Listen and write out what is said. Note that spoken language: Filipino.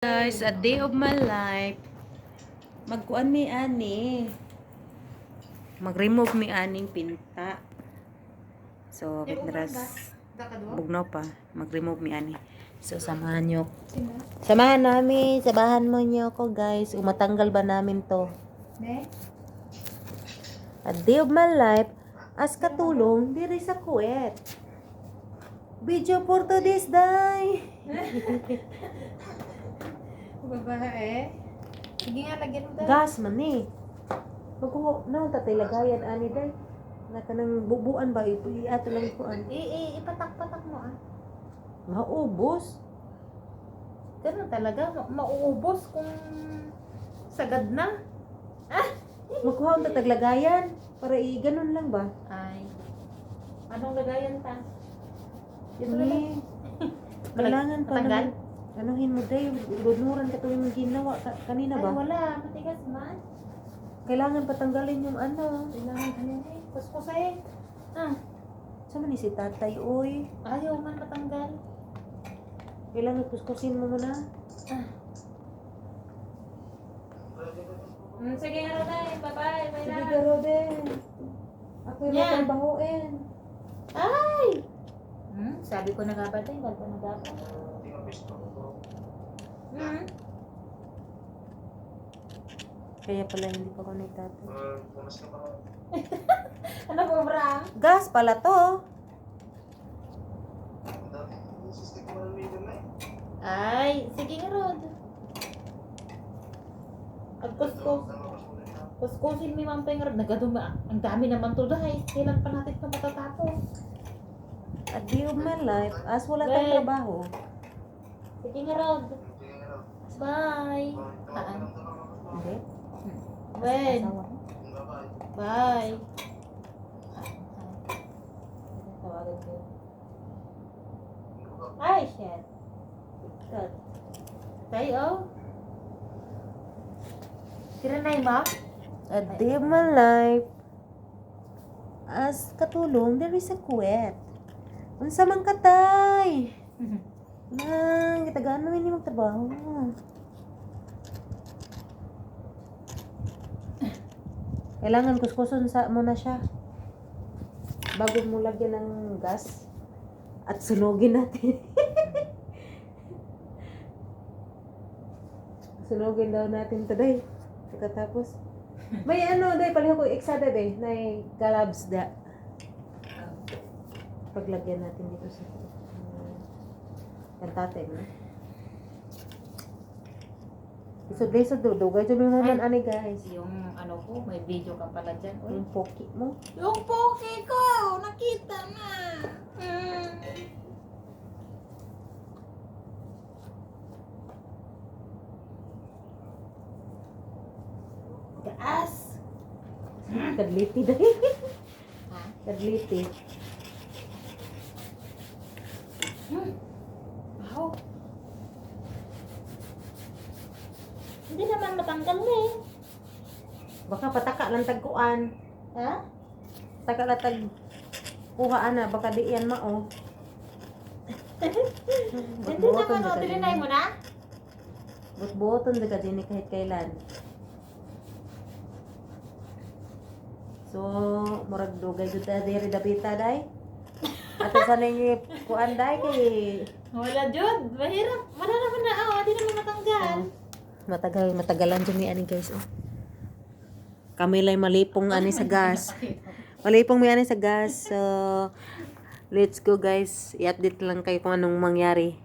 Guys, a day of my life. Magkuan mi ani. Mag-remove mi aning pinta. So, bugnaw pa. Mag-remove mi ani. So, samahan nyo. Samahan namin. Samahan mo nyo ako, guys. Umatanggal ba namin to? A day of my life. As katulong, diri sa Kuwait. Video for today's day. Babae. Sige nga, lagyan mo daw. Gas man eh. Magkuha na, tatay lagayan, ani day. Nakanang bubuan ba? Ato lang kuan. Ipatak-patak mo ah. Maubos. Ganun talaga, mauubos kung sagad na. Magkuha ang tatag lagayan. Para ganun lang ba? Ay. Anong lagayan ta? Yun kailangan pa Matanggal? naman. Anuhin mo day, lunuran ka ito yung ginawa kanina Ay, ba? wala. Matigas man. Kailangan patanggalin yung ano. Kailangan kanina eh. Kuskusay. Sama ni si tatay, oy. Ayaw man matanggal. Kailangan kuskusin mo muna. Sige nga rin. Bye-bye. Bye Sige na. ka, Robin. Ako yung Yeah. matrabahuin. Ay! Sabi ko na nga ba ito? Ba't ko na dapat? Kaya pala hindi pa connected. Ano po, bra? Gas pala to. Ay, sige nga, Rod. Kuskusin mi man Rod. Nagaduma. Ang dami naman to dahil. Kailan pa natin ito matatapos? A day of my life, as wala Well, tayong trabaho. Sige nga, Rod. Bye. Hindi. When? Asawa. Bye. Tawagan ko. Ay, shit. Good. Tayo. Tiranay mo? A day of my life, as katulong, there is a Kuwait. Unsa man katay? Nang, kita gaano hindi magtrabaho. Kailangan kuskuson mo na siya. Bago mo lagyan ng gas. At sunugin natin. Sunugin daw natin today. Pagkatapos. May ano, day, palihan ko, eksada, day, na galabs da. Paglagyan natin dito sa kantate, no? Isod-isod, dugay dyan yung naman, ani, guys. Yung ano ko, may video ka pala dyan. Uy. Yung poki mo. Yung poke ko! Nakita na! Gaas! Kadliti, day. Ha? Kadliti. Wow! Hindi naman matanggal na eh. Baka pataka lang tagkuan. Ha? Taka lang tag kuhaan na. Baka di yan mao. Hindi naman o, tilinay mo na? Bot-boton na ka din kahit kailan. So, murag dugay jud ta diri dapita day. Ato sa ninyo kuan day kay Wala Jud, mahirap. Wala naman na, hindi naman matanggal. matagalan jud ni ani guys. Oh. Kami lay malipong ani sa gas. Malipong mi ani sa gas. So, let's go guys. I-update lang kayo kung anong mangyari.